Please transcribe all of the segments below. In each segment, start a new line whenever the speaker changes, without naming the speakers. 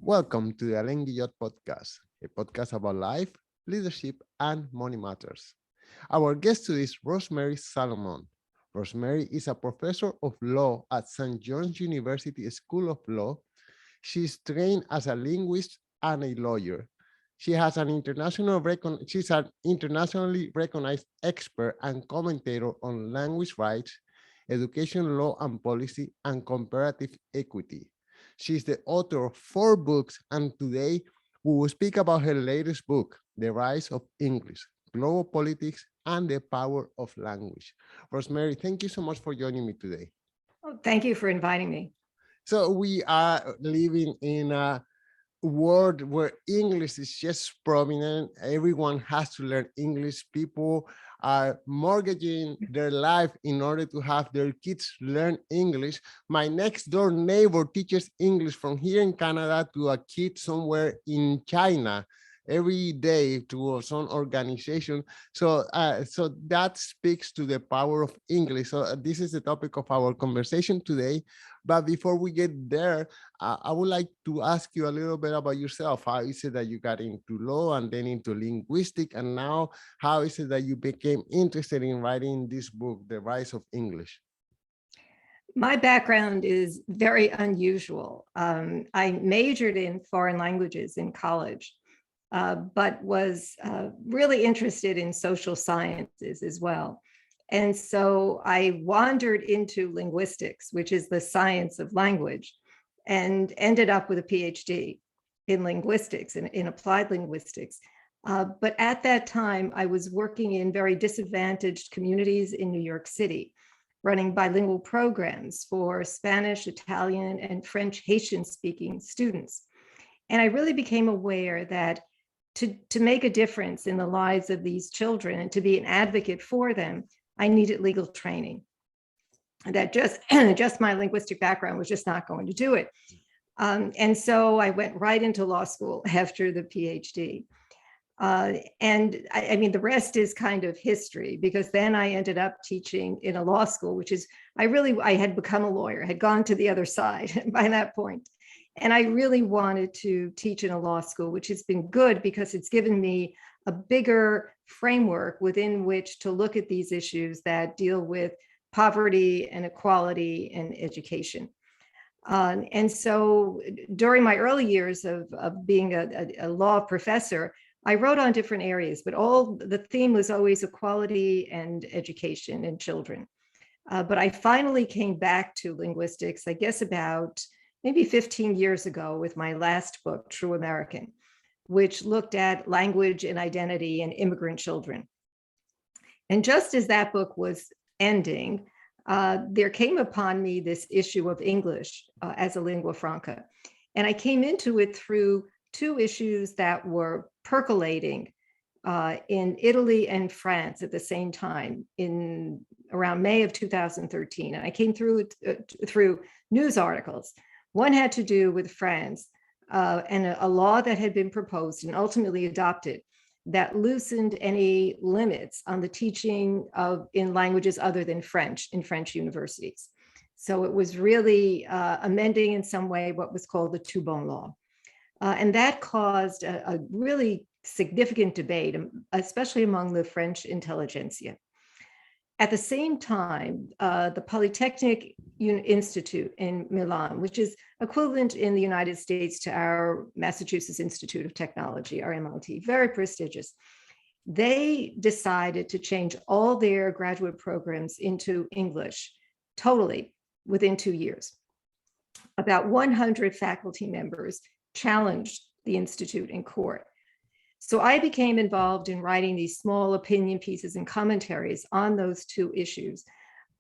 Welcome to the Alain Guillot podcast, a podcast about life, leadership, and money matters. Our guest today is Rosemary Salomone. Rosemary is a professor of law at St. John's University School of Law. She's trained as a linguist and a lawyer. She's an internationally recognized expert and commentator on language rights, education law and policy, and comparative equity. She's the author of 4 books, and today we will speak about her latest book, The Rise of English, Global Politics, and the Power of Language. Rosemary, thank you so much for joining me today.
Oh, thank you for inviting me.
So we are living in a world where English is just prominent. Everyone has to learn English. People are mortgaging their life in order to have their kids learn English. My next door neighbor teaches English from here in Canada to a kid somewhere in China every day to some organization. So that speaks to the power of English. So this is the topic of our conversation today. But before we get there, I would like to ask you a little bit about yourself. How is it that you got into law and then into linguistics? And now, how is it that you became interested in writing this book, The Rise of English?
My background is very unusual. I majored in foreign languages in college, but was really interested in social sciences as well. And so I wandered into linguistics, which is the science of language, and ended up with a PhD in linguistics and in applied linguistics. But at that time, I was working in very disadvantaged communities in New York City, running bilingual programs for Spanish, Italian, and French Haitian-speaking students. And I really became aware that to make a difference in the lives of these children and to be an advocate for them, I needed legal training. That just my linguistic background was just not going to do it. And so I went right into law school after the PhD. And I mean, the rest is kind of history, because then I ended up teaching in a law school, which is, I had become a lawyer, had gone to the other side by that point. And I really wanted to teach in a law school, which has been good because it's given me a bigger framework within which to look at these issues that deal with poverty and equality and education. And so during my early years of being a law professor, I wrote on different areas, but all the theme was always equality and education and children. But I finally came back to linguistics, I guess about maybe 15 years ago with my last book, True American, which looked at language and identity and immigrant children. And just as that book was ending, there came upon me this issue of English as a lingua franca. And I came into it through 2 issues that were percolating in Italy and France at the same time in around May of 2013. And I came through news articles. One had to do with France and a law that had been proposed and ultimately adopted that loosened any limits on the teaching in languages other than French in French universities. So it was really amending in some way what was called the Toubon law. And that caused a really significant debate, especially among the French intelligentsia. At the same time, the Polytechnic Institute in Milan, which is equivalent in the United States to our Massachusetts Institute of Technology, our MIT, very prestigious, they decided to change all their graduate programs into English totally within 2 years. About 100 faculty members challenged the Institute in court. So I became involved in writing these small opinion pieces and commentaries on those 2 issues.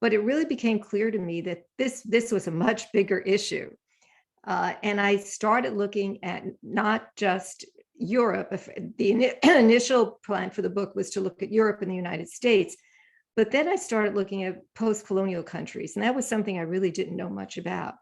But it really became clear to me that this was a much bigger issue. And I started looking at not just Europe. The initial plan for the book was to look at Europe and the United States. But then I started looking at post-colonial countries. And that was something I really didn't know much about.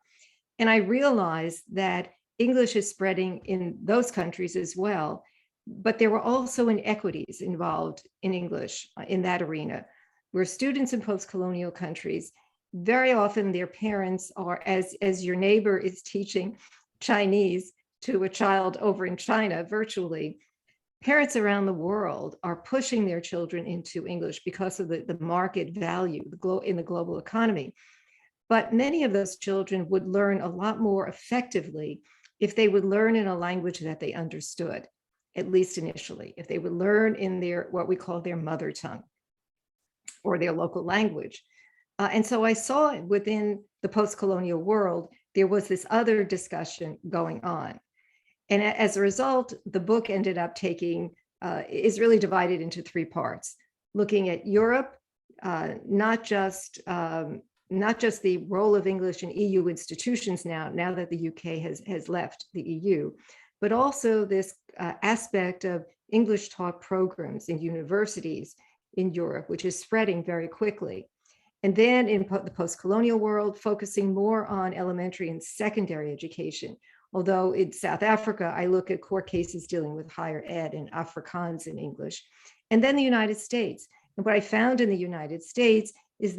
And I realized that English is spreading in those countries as well. But there were also inequities involved in English in that arena, where students in post-colonial countries, very often their parents are, as your neighbor is teaching Chinese to a child over in China virtually, parents around the world are pushing their children into English because of the market value in the global economy. But many of those children would learn a lot more effectively if they would learn in a language that they understood, at least initially, if they would learn in their, what we call their mother tongue or their local language. And so I saw within the post-colonial world, there was this other discussion going on. And as a result, the book ended up is really divided into three parts, looking at Europe, not just the role of English in EU institutions now that the UK has left the EU, but also this aspect of English taught programs in universities in Europe, which is spreading very quickly. And then in the post-colonial world, focusing more on elementary and secondary education. Although in South Africa, I look at court cases dealing with higher ed and Afrikaans in English. And then the United States. And what I found in the United States is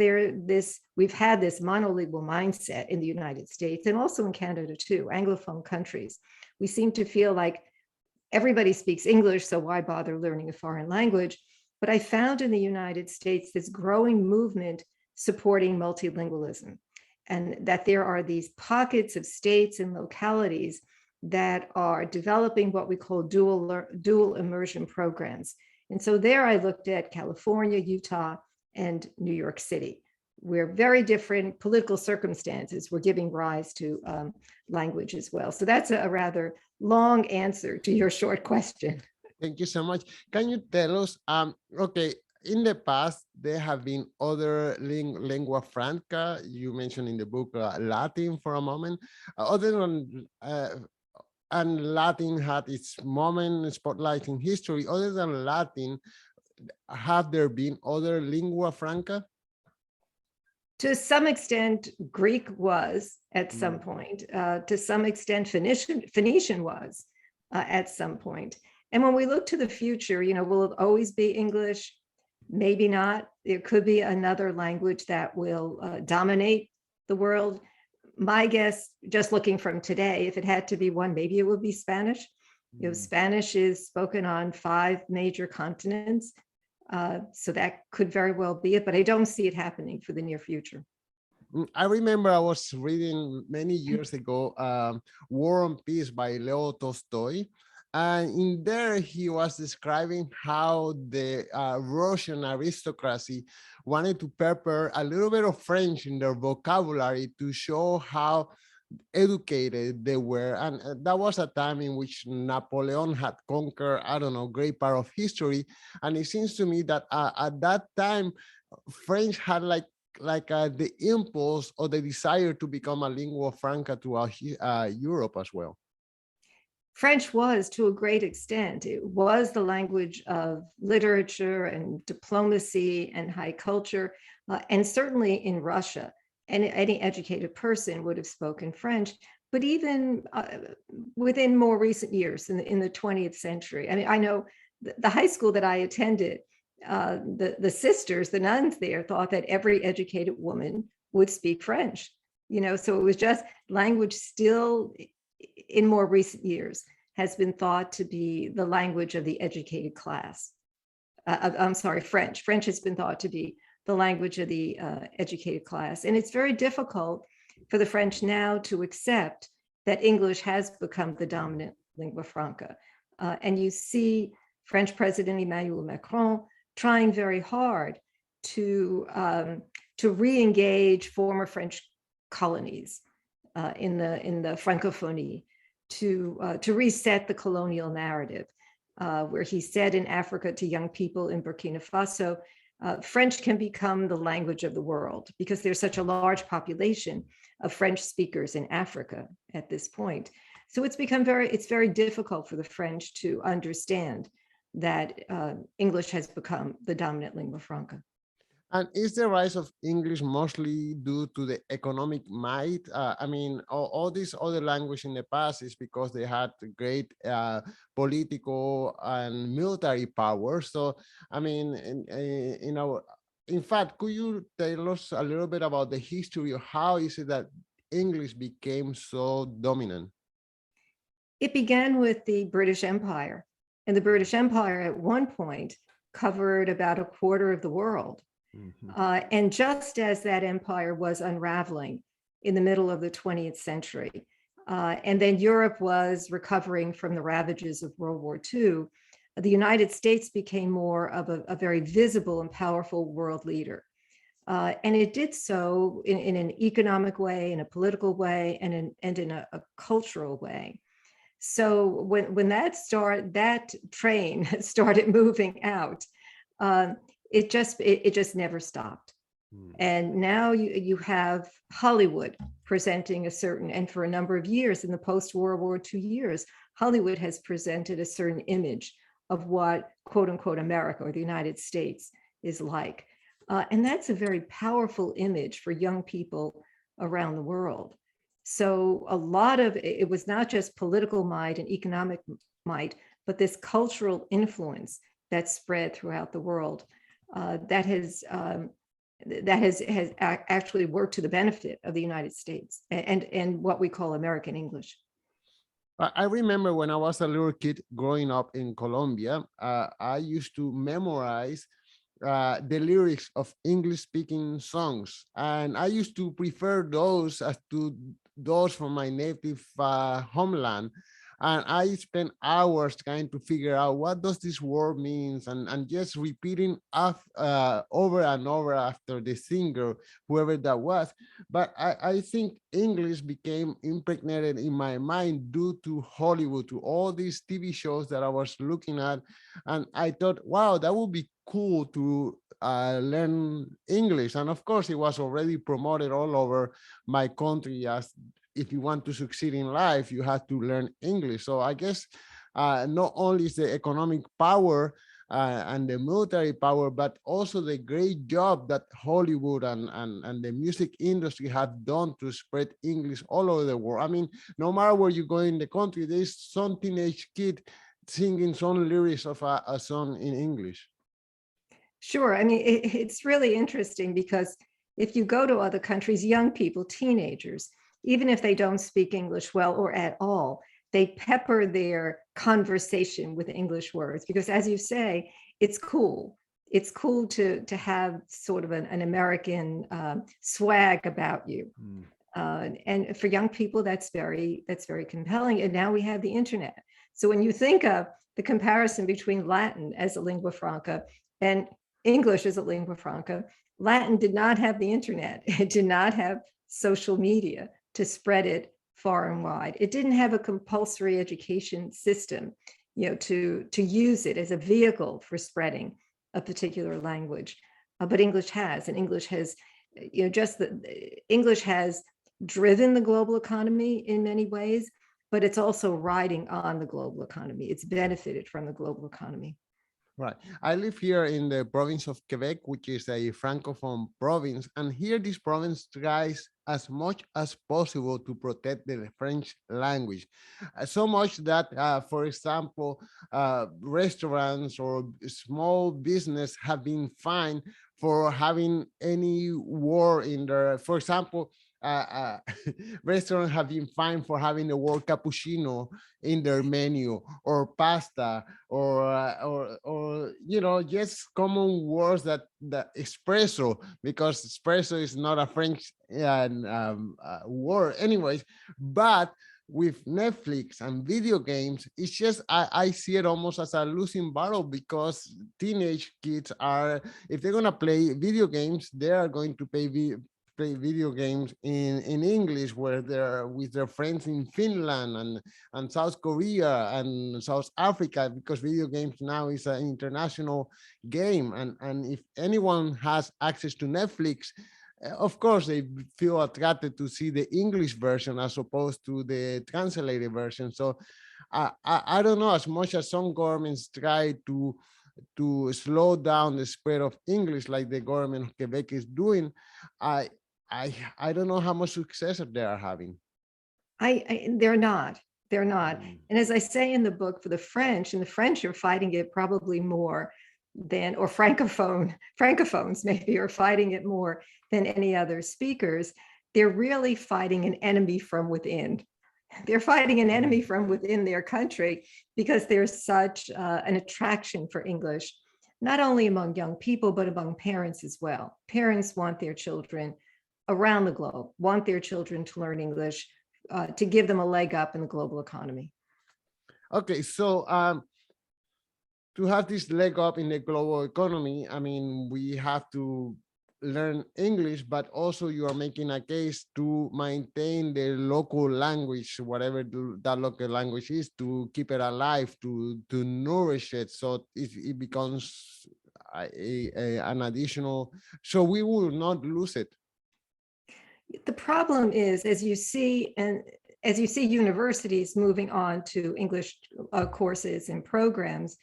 we've had this monolingual mindset in the United States and also in Canada too, Anglophone countries. We seem to feel like everybody speaks English, so why bother learning a foreign language? But I found in the United States this growing movement supporting multilingualism, and that there are these pockets of states and localities that are developing what we call dual immersion programs. And so there I looked at California, Utah, and New York City, where very different political circumstances were giving rise to language as well. So that's a rather long answer to your short question.
Thank you so much. Can you tell us, okay, in the past, there have been other lingua franca. You mentioned in the book Latin for a moment. Other than, and Latin had its moment spotlight in history. Other than Latin, have there been other lingua franca?
To some extent, Greek was at some point. To some extent, Phoenician was at some point. And when we look to the future, will it always be English? Maybe not. There could be another language that will dominate the world. My guess, just looking from today, if it had to be one, maybe it would be Spanish. Spanish is spoken on 5 major continents. So that could very well be it, but I don't see it happening for the near future.
I remember I was reading many years ago, War and Peace by Leo Tolstoy. And in there, he was describing how the Russian aristocracy wanted to pepper a little bit of French in their vocabulary to show how educated they were. And that was a time in which Napoleon had conquered, I don't know, great part of history. And it seems to me that at that time, French had the impulse or the desire to become a lingua franca throughout Europe as well.
French was, to a great extent, it was the language of literature and diplomacy and high culture, and certainly in Russia, any educated person would have spoken French. But even within more recent years, in the 20th century, I mean, I know the high school that I attended, the sisters, the nuns there, thought that every educated woman would speak French. So it was just language still, in more recent years, has been thought to be the language of the educated class. I'm sorry, French. French has been thought to be the language of the educated class. And it's very difficult for the French now to accept that English has become the dominant lingua franca. And you see French President Emmanuel Macron trying very hard to re-engage former French colonies in the Francophonie, to reset the colonial narrative, where he said in Africa to young people in Burkina Faso, French can become the language of the world because there's such a large population of French speakers in Africa at this point. So it's very difficult for the French to understand that English has become the dominant lingua franca.
And is the rise of English mostly due to the economic might? I mean, all these other languages in the past is because they had great political and military power. So, I mean, in fact, could you tell us a little bit about the history of how is it that English became so dominant?
It began with the British Empire, and the British Empire at one point covered about a quarter of the world.
Mhm.
And just as that empire was unraveling in the middle of the 20th century, and then Europe was recovering from the ravages of World War II, the United States became more of a very visible and powerful world leader. And it did so in an economic way, in a political way, and in a cultural way. So when that train started moving out, uh, it just never stopped.
Mm.
And now you have Hollywood presenting a certain, and for a number of years in the post-World War II years, Hollywood has presented a certain image of what quote unquote America or the United States is like. And that's a very powerful image for young people around the world. So a lot of it was not just political might and economic might, but this cultural influence that spread throughout the world that has actually worked to the benefit of the United States and what we call American English.
I remember when I was a little kid growing up in Colombia, I used to memorize the lyrics of English speaking songs. And I used to prefer those as to those from my native homeland. And I spent hours trying to figure out what does this word means and just repeating over and over after the singer, whoever that was. But I think English became impregnated in my mind due to Hollywood, to all these TV shows that I was looking at. And I thought, wow, that would be cool to learn English. And of course, it was already promoted all over my country as if you want to succeed in life, you have to learn English. So I guess not only is the economic power and the military power, but also the great job that Hollywood and the music industry have done to spread English all over the world. I mean, no matter where you go in the country, there's some teenage kid singing some lyrics of a song in English.
Sure. I mean, it's really interesting because if you go to other countries, young people, teenagers, even if they don't speak English well or at all, they pepper their conversation with English words because, as you say, it's cool. It's cool to have sort of an American swag about you.
Mm.
And for young people, that's very compelling. And now we have the internet. So when you think of the comparison between Latin as a lingua franca and English as a lingua franca, Latin did not have the internet. It did not have social media to spread it far and wide. It didn't have a compulsory education system, to use it as a vehicle for spreading a particular language. But English has, and English has, English has driven the global economy in many ways, but it's also riding on the global economy. It's benefited from the global economy.
Right. I live here in the province of Quebec, which is a francophone province. And here, this province tries as much as possible to protect the French language. So much that, for example, restaurants or small business have been fined for having any word in there. For example, restaurants have been fined for having the word cappuccino in their menu, or pasta, or just common words that espresso, because espresso is not a French word anyways. But with Netflix and video games, it's just I see it almost as a losing battle, because teenage kids are, if they're gonna play video games, they are going to play video games in English, where they're with their friends in Finland and South Korea and South Africa, because video games now is an international game. And if anyone has access to Netflix, of course they feel attracted to see the English version as opposed to the translated version. So I don't know, as much as some governments try to slow down the spread of English, like the government of Quebec is doing, I I don't know how much success they are having.
They're not. They're not.
Mm.
And as I say in the book, for the French, and the French are fighting it probably more than, or francophones maybe are fighting it more than any other speakers. They're really fighting an enemy from within. They're fighting an enemy from within their country because there's such an attraction for English, not only among young people, but among parents as well. Parents want their children around the globe, want their children to learn English, to give them a leg up in the global economy.
Okay, so to have this leg up in the global economy, I mean, we have to learn English, but also you are making a case to maintain the local language, whatever that local language is, to keep it alive, to nourish it, so it becomes an additional, so we will not lose it.
The problem is, as you see universities moving on to English courses and programs,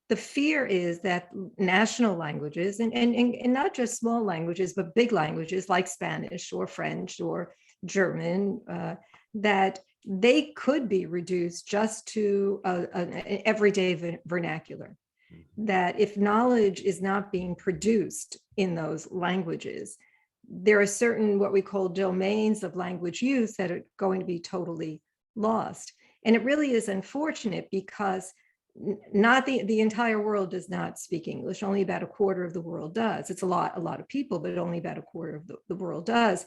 the fear is that national languages, and not just small languages, but big languages like Spanish or French or German, that they could be reduced just to an everyday vernacular. That if knowledge is not being produced in those languages, there are certain what we call domains of language use that are going to be totally lost. And it really is unfortunate because not the entire world does not speak English. Only about a quarter of the world does. It's a lot of people, but only about a quarter of the world does.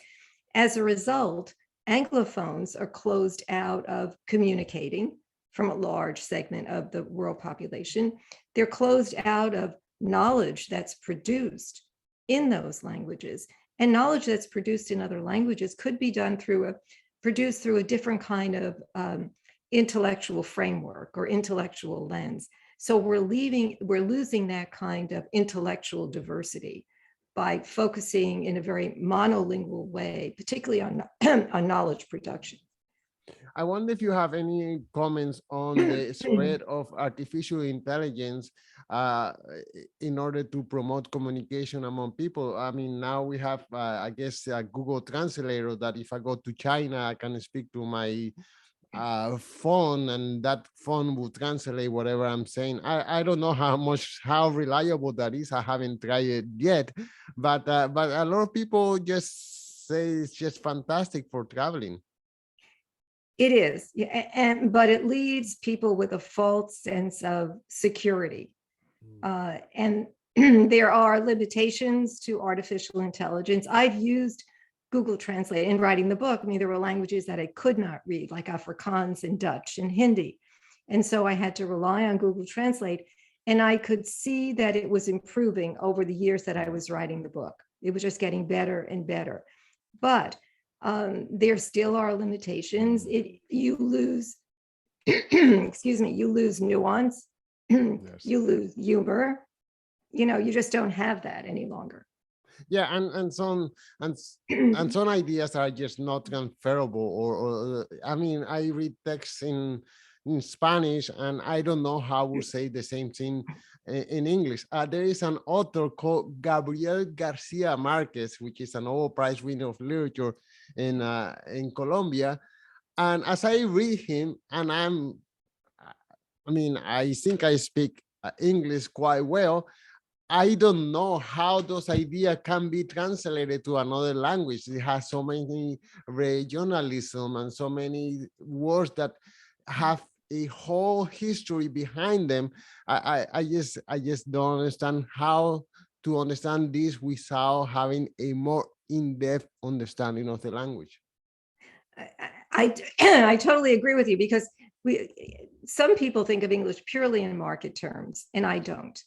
As a result, Anglophones are closed out of communicating from a large segment of the world population. They're closed out of knowledge that's produced in those languages. And knowledge that's produced in other languages could be done produced through a different kind of intellectual framework or intellectual lens. So we're losing that kind of intellectual diversity by focusing in a very monolingual way, particularly on knowledge production.
I wonder if you have any comments on the spread of artificial intelligence in order to promote communication among people. I mean, now we have, I guess, a Google Translator that if I go to China, I can speak to my phone and that phone will translate whatever I'm saying. I don't know how reliable that is. I haven't tried it yet, but a lot of people just say it's just fantastic for traveling.
It is, but it leaves people with a false sense of security. And there are limitations to artificial intelligence. I've used Google Translate in writing the book. I mean, there were languages that I could not read, like Afrikaans and Dutch and Hindi. And so I had to rely on Google Translate. And I could see that it was improving over the years that I was writing the book. It was just getting better and better. But there still are limitations. You lose, excuse me, you lose nuance, yes. You lose humor. You just don't have that any longer.
Yeah, and some ideas are just not transferable. Or I mean, I read texts in Spanish, and I don't know how to say the same thing in English. There is an author called Gabriel Garcia Marquez, which is a Nobel Prize winner of literature in Colombia. And as I read him, and I think I speak English quite well. I don't know how those ideas can be translated to another language. It has so many regionalism and so many words that have a whole history behind them. I just don't understand how to understand this without having a more in-depth understanding of the language.
I totally agree with you, because some people think of English purely in market terms, and I don't.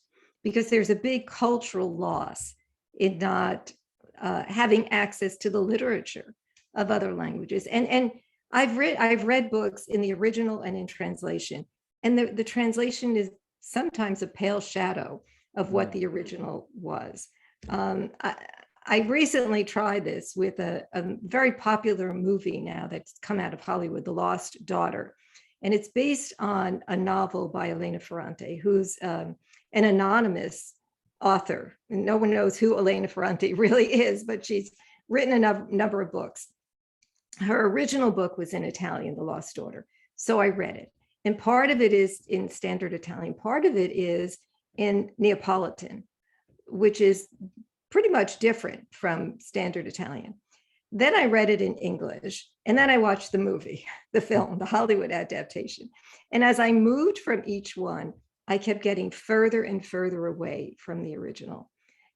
Because there's a big cultural loss in not having access to the literature of other languages. And I've read books in the original and in translation, and the translation is sometimes a pale shadow of what the original was. I recently tried this with a very popular movie now that's come out of Hollywood, The Lost Daughter. And it's based on a novel by Elena Ferrante, who's an anonymous author. And no one knows who Elena Ferrante really is, but she's written a number of books. Her original book was in Italian, The Lost Daughter. So I read it. And part of it is in standard Italian. Part of it is in Neapolitan, which is pretty much different from standard Italian. Then I read it in English, and then I watched the movie, the film, the Hollywood adaptation. And as I moved from each one, I kept getting further and further away from the original.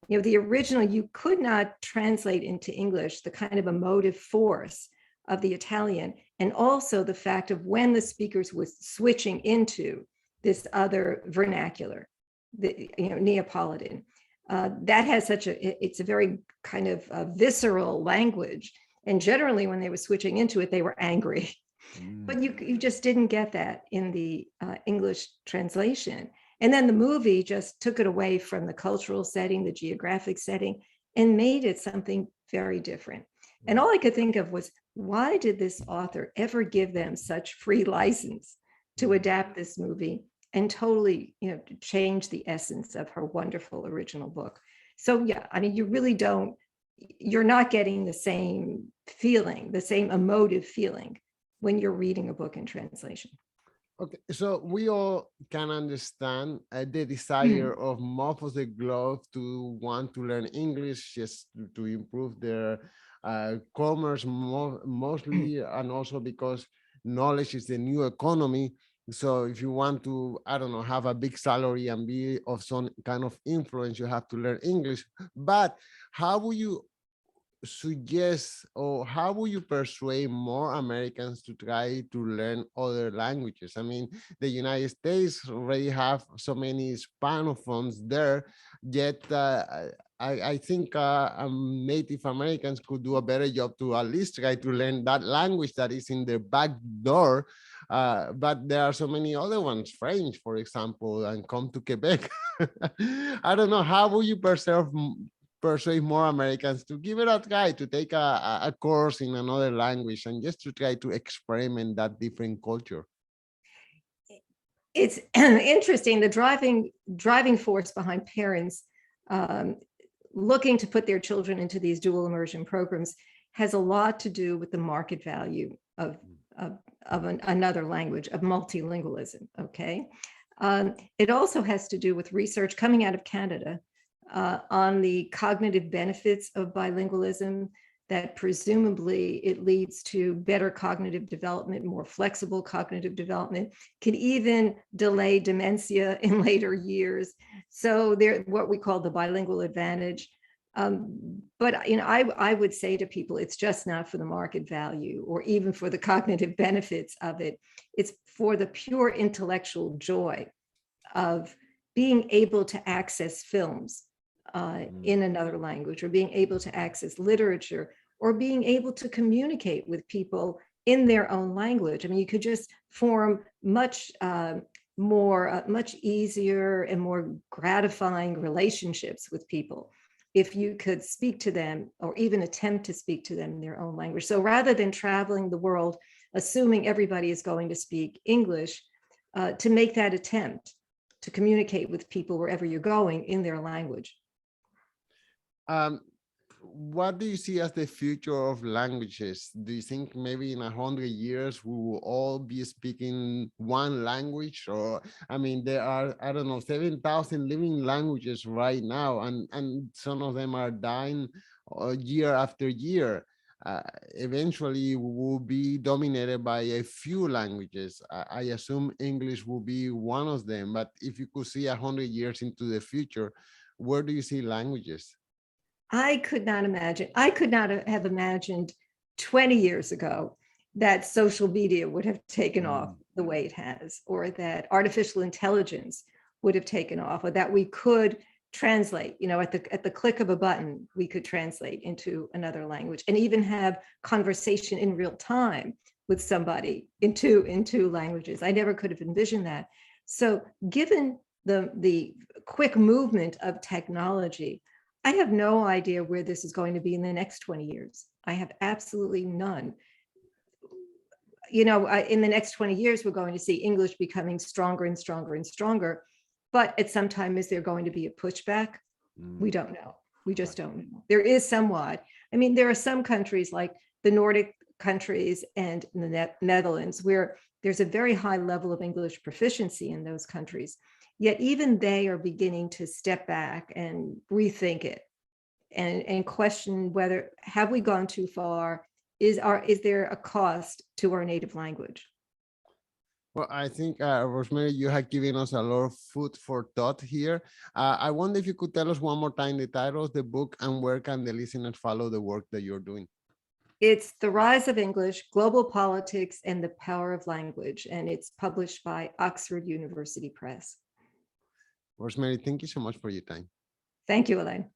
The original, you could not translate into English the kind of emotive force of the Italian, and also the fact of when the speakers was switching into this other vernacular, the Neapolitan. That has it's a very kind of visceral language. And generally when they were switching into it, they were angry. But you just didn't get that in the English translation. And then the movie just took it away from the cultural setting, the geographic setting, and made it something very different. And all I could think of was, why did this author ever give them such free license to adapt this movie and totally, change the essence of her wonderful original book? So yeah, I mean, you're not getting the same feeling, the same emotive feeling when you're reading a book in translation.
Okay, so we all can understand the desire of most of the globe to want to learn English just to improve their commerce mostly, and also because knowledge is the new economy. So if you want to, I don't know, have a big salary and be of some kind of influence, you have to learn English. But how would you suggest, or how will you persuade more Americans to try to learn other languages? I mean, the United States already have so many Hispanophones there, yet I think Native Americans could do a better job to at least try to learn that language that is in their back door. But there are so many other ones, French, for example, and come to Quebec. I don't know, how will you persuade more Americans to give it a try, to take a course in another language and just to try to experiment that different culture?
It's interesting, the driving force behind parents looking to put their children into these dual immersion programs has a lot to do with the market value of another language, of multilingualism, okay? It also has to do with research coming out of Canada on the cognitive benefits of bilingualism, that presumably it leads to better cognitive development, more flexible cognitive development, can even delay dementia in later years. So they're what we call the bilingual advantage. But I would say to people, it's just not for the market value or even for the cognitive benefits of it. It's for the pure intellectual joy of being able to access films in another language, or being able to access literature, or being able to communicate with people in their own language. I mean, you could just form much much easier and more gratifying relationships with people if you could speak to them, or even attempt to speak to them in their own language. So rather than traveling the world, assuming everybody is going to speak English, to make that attempt to communicate with people wherever you're going in their language.
What do you see as the future of languages? Do you think maybe in 100 years we will all be speaking one language? Or, I mean, there are, I don't know, 7,000 living languages right now, and some of them are dying year after year. Eventually we will be dominated by a few languages. I assume English will be one of them, but if you could see 100 years into the future, where do you see languages?
I could not have imagined 20 years ago that social media would have taken off the way it has, or that artificial intelligence would have taken off, or that we could translate, at the click of a button, we could translate into another language and even have conversation in real time with somebody in two languages. I never could have envisioned that. So given the quick movement of technology, I have no idea where this is going to be in the next 20 years. I have absolutely none. In the next 20 years, we're going to see English becoming stronger and stronger and stronger. But at some time, is there going to be a pushback? We don't know. We just don't know. There is somewhat. I mean, there are some countries like the Nordic countries and the Netherlands where there's a very high level of English proficiency in those countries. Yet even they are beginning to step back and rethink it. and question whether, have we gone too far? Is there a cost to our native language?
Well, I think, Rosemary, you have given us a lot of food for thought here. I wonder if you could tell us one more time the title of the book and where can the listeners follow the work that you're doing?
It's The Rise of English, Global Politics and the Power of Language, and it's published by Oxford University Press.
Rosemary, thank you so much for your time.
Thank you, Elaine.